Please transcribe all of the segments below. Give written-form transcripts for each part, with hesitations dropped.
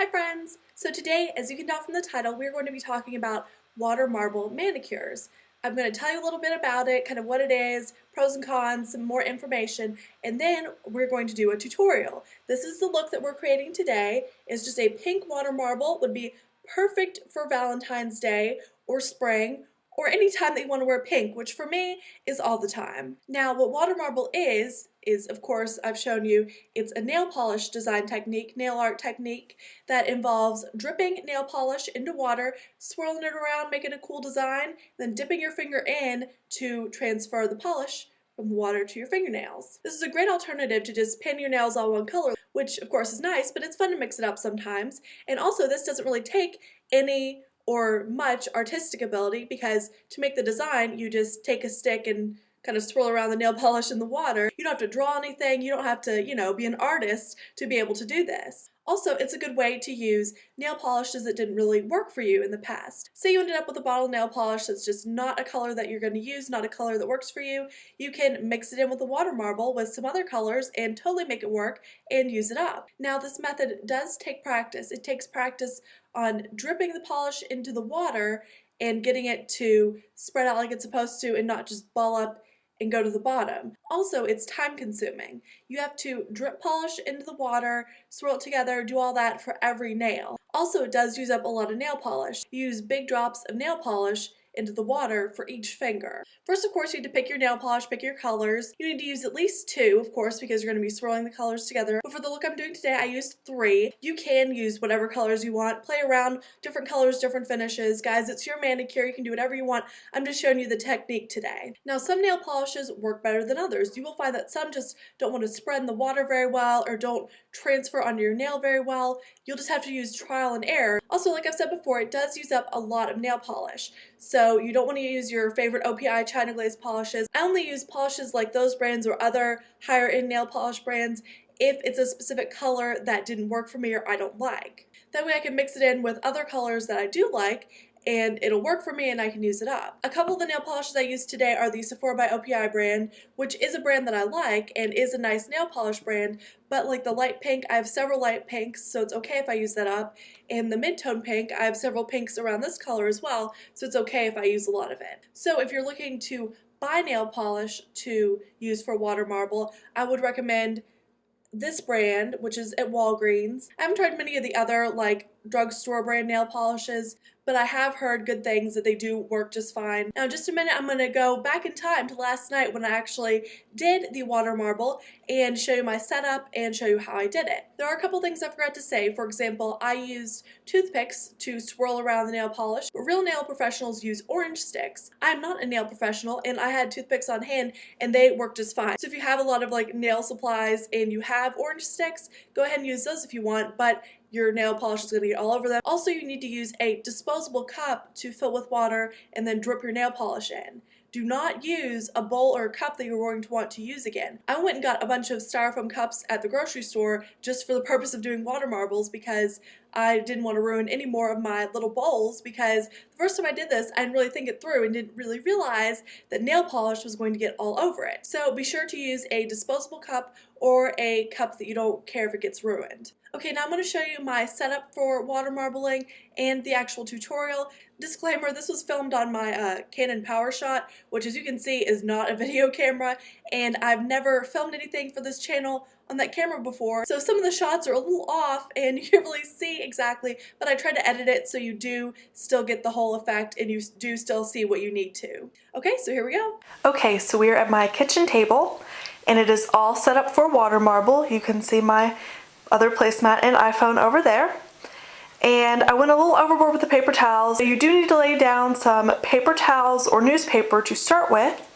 Hi friends! So today, as you can tell from the title, we're going to be talking about water marble manicures. I'm going to tell you a little bit about it, kind of what it is, pros and cons, some more information, and then we're going to do a tutorial. This is the look that we're creating today. It's just a pink water marble. Would be perfect for Valentine's Day or spring or any time that you want to wear pink, which for me is all the time. Now, what water marble is of course, I've shown you, it's a nail polish design technique, nail art technique that involves dripping nail polish into water, swirling it around, making a cool design, then dipping your finger in to transfer the polish from the water to your fingernails. This is a great alternative to just painting your nails all one color, which of course is nice, but it's fun to mix it up sometimes. And also, this doesn't really take any or much artistic ability, because to make the design, you just take a stick and kind of swirl around the nail polish in the water. You don't have to draw anything, you don't have to, be an artist to be able to do this. Also, it's a good way to use nail polishes that didn't really work for you in the past. Say you ended up with a bottle nail polish that's just not a color that you're going to use, not a color that works for you. You can mix it in with the water marble with some other colors and totally make it work and use it up. Now, this method does take practice. It takes practice on dripping the polish into the water and getting it to spread out like it's supposed to and not just ball up and go to the bottom. Also, it's time consuming. You have to drip polish into the water, swirl it together, do all that for every nail. Also, it does use up a lot of nail polish. You use big drops of nail polish into the water for each finger. First, of course, you need to pick your nail polish, pick your colors. You need to use at least 2, of course, because you're going to be swirling the colors together. But for the look I'm doing today, I used 3. You can use whatever colors you want. Play around, different colors, different finishes. Guys, it's your manicure. You can do whatever you want. I'm just showing you the technique today. Now, some nail polishes work better than others. You will find that some just don't want to spread in the water very well or don't transfer onto your nail very well. You'll just have to use trial and error. Also, like I've said before, it does use up a lot of nail polish. So you don't want to use your favorite OPI China Glaze polishes. I only use polishes like those brands or other higher end nail polish brands if it's a specific color that didn't work for me or I don't like. That way I can mix it in with other colors that I do like and it'll work for me and I can use it up. A couple of the nail polishes I use today are the Sephora by OPI brand, which is a brand that I like and is a nice nail polish brand, but like the light pink, I have several light pinks, so it's okay if I use that up. And the mid-tone pink, I have several pinks around this color as well, so it's okay if I use a lot of it. So if you're looking to buy nail polish to use for water marble, I would recommend this brand, which is at Walgreens. I haven't tried many of the other like drugstore brand nail polishes, but I have heard good things that they do work just fine. Now, in just a minute, I'm going to go back in time to last night when I actually did the water marble and show you my setup and show you how I did it. There are a couple things I forgot to say. For example, I used toothpicks to swirl around the nail polish, but real nail professionals use orange sticks. I'm not a nail professional and I had toothpicks on hand and they work just fine. So if you have a lot of like nail supplies and you have orange sticks, go ahead and use those if you want, but your nail polish is going to get all over them. Also, you need to use a disposable cup to fill with water and then drip your nail polish in. Do not use a bowl or a cup that you're going to want to use again. I went and got a bunch of styrofoam cups at the grocery store just for the purpose of doing water marbles because I didn't want to ruin any more of my little bowls, because the first time I did this, I didn't really think it through and didn't really realize that nail polish was going to get all over it. So be sure to use a disposable cup or a cup that you don't care if it gets ruined. Okay, now I'm going to show you my setup for water marbling and the actual tutorial. Disclaimer, this was filmed on my Canon PowerShot, which as you can see is not a video camera, and I've never filmed anything for this channel on that camera before, so some of the shots are a little off and you can't really see exactly, but I tried to edit it so you do still get the whole effect and you do still see what you need to. Okay, so here we go. Okay, so we are at my kitchen table and it is all set up for water marble. You can see my other placemat and iPhone over there. And I went a little overboard with the paper towels. So you do need to lay down some paper towels or newspaper to start with.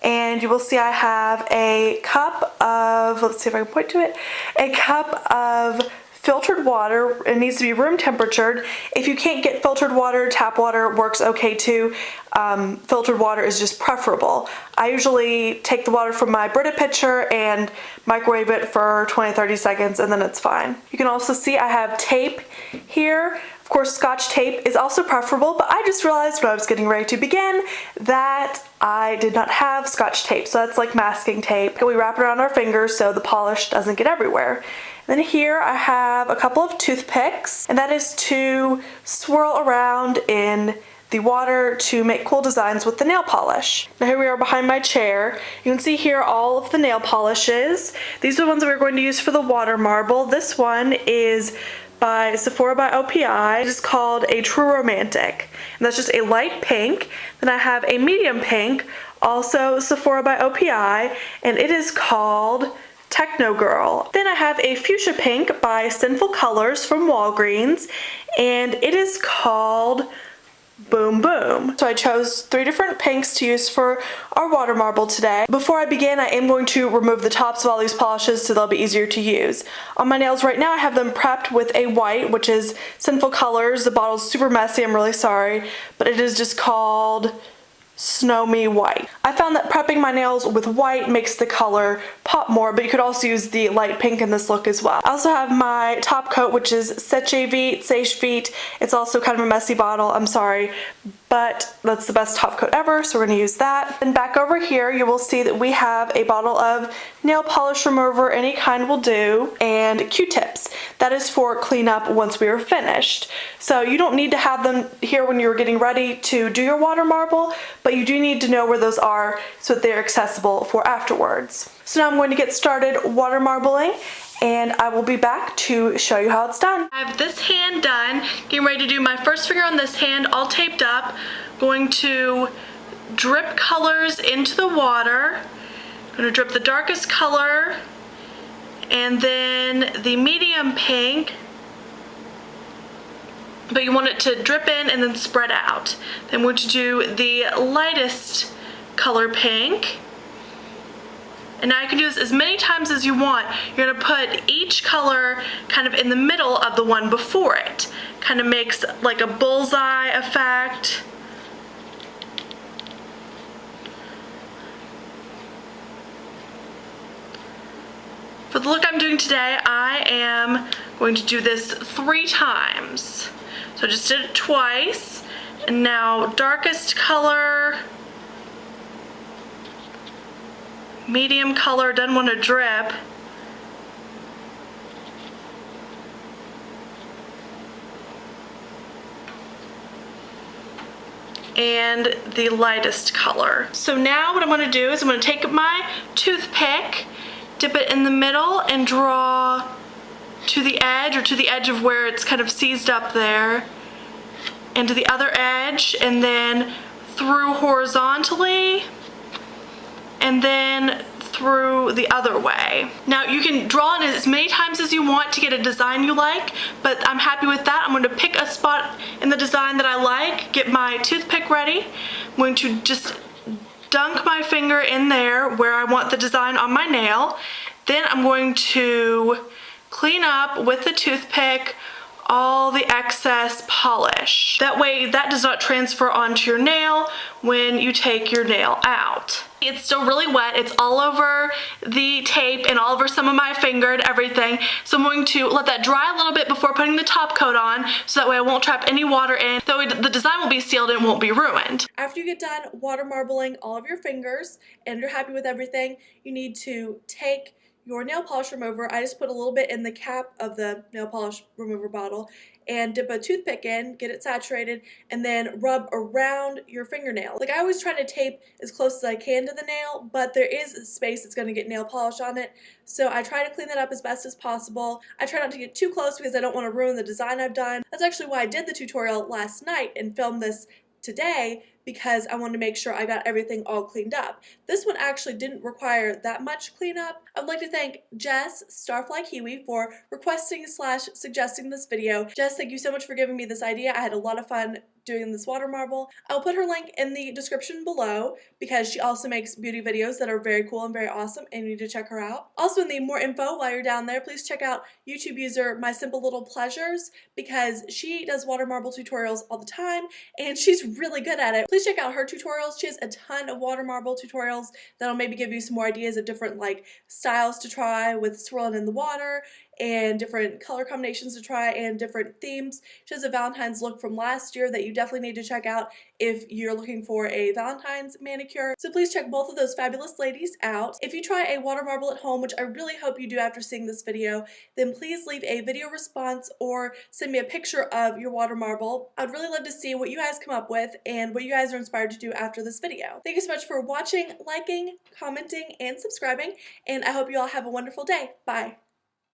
And you will see I have a cup of, let's see if I can point to it, a cup of filtered water. It needs to be room temperatured. If you can't get filtered water, tap water works okay too. filtered water is just preferable. I usually take the water from my Brita pitcher and microwave it for 20-30 seconds and then it's fine. You can also see I have tape here. Of course, Scotch tape is also preferable, but I just realized when I was getting ready to begin that I did not have Scotch tape, so that's like masking tape. We wrap it around our fingers so the polish doesn't get everywhere. Then here I have a couple of toothpicks, and that is to swirl around in the water to make cool designs with the nail polish. Now here we are behind my chair. You can see here all of the nail polishes. These are the ones that we're going to use for the water marble. This one is by Sephora by OPI. It is called a True Romantic, and that's just a light pink. Then I have a medium pink, also Sephora by OPI, and it is called Techno Girl. Then I have a fuchsia pink by Sinful Colors from Walgreens, and it is called Boom Boom. So I chose 3 different pinks to use for our water marble today. Before I begin, I am going to remove the tops of all these polishes so they'll be easier to use. On my nails right now, I have them prepped with a white, which is Sinful Colors. The bottle's super messy, I'm really sorry, but it is just called Snow Me White. I found that prepping my nails with white makes the color pop more, but you could also use the light pink in this look as well. I also have my top coat, which is Sèche Vite. It's also kind of a messy bottle, I'm sorry, but that's the best top coat ever, so we're going to use that. And back over here, you will see that we have a bottle of nail polish remover, any kind will do, and Q-tips. That is for cleanup once we are finished. So you don't need to have them here when you're getting ready to do your water marble, but you do need to know where those are so that they're accessible for afterwards. So now I'm going to get started water marbling, and I will be back to show you how it's done. I have this hand done, getting ready to do my first finger on this hand, all taped up. Going to drip colors into the water. I'm going to drip the darkest color, and then the medium pink, but you want it to drip in and then spread out. Then I'm going to do the lightest color pink. And now you can do this as many times as you want. You're gonna put each color kind of in the middle of the one before it. Kind of makes like a bullseye effect. For the look I'm doing today, I am going to do this 3 times. So I just did it twice, and now darkest color, medium color, doesn't want to drip. And the lightest color. So now what I'm going to do is I'm going to take my toothpick, dip it in the middle, and draw to the edge, or to the edge of where it's kind of seized up there, and to the other edge, and then through horizontally, and then through the other way. Now you can draw it as many times as you want to get a design you like, but I'm happy with that. I'm going to pick a spot in the design that I like, get my toothpick ready. I'm going to just dunk my finger in there where I want the design on my nail. Then I'm going to clean up with the toothpick all the excess polish. That way that does not transfer onto your nail when you take your nail out. It's still really wet. It's all over the tape and all over some of my finger and everything. So I'm going to let that dry a little bit before putting the top coat on, so that way I won't trap any water in. That way the design will be sealed and won't be ruined. After you get done water marbling all of your fingers and you're happy with everything, you need to take your nail polish remover. I just put a little bit in the cap of the nail polish remover bottle and dip a toothpick in, get it saturated, and then rub around your fingernail. Like, I always try to tape as close as I can to the nail, but there is a space that's going to get nail polish on it, so I try to clean that up as best as possible. I try not to get too close because I don't want to ruin the design I've done. That's actually why I did the tutorial last night and filmed this today, because I wanted to make sure I got everything all cleaned up. This one actually didn't require that much cleanup. I'd like to thank Jess, Starfly Kiwi, for requesting / suggesting this video. Jess, thank you so much for giving me this idea. I had a lot of fun doing this water marble. I'll put her link in the description below, because she also makes beauty videos that are very cool and very awesome, and you need to check her out. Also, in the more info while you're down there, please check out YouTube user My Simple Little Pleasures, because she does water marble tutorials all the time and she's really good at it. please check out her tutorials. She has a ton of water marble tutorials that'll maybe give you some more ideas of different like styles to try with swirling in the water and different color combinations to try and different themes. She has a Valentine's look from last year that you definitely need to check out if you're looking for a Valentine's manicure. So please check both of those fabulous ladies out. If you try a water marble at home, which I really hope you do after seeing this video, then please leave a video response or send me a picture of your water marble. I'd really love to see what you guys come up with and what you guys are inspired to do after this video. Thank you so much for watching, liking, commenting, and subscribing, and I hope you all have a wonderful day. Bye!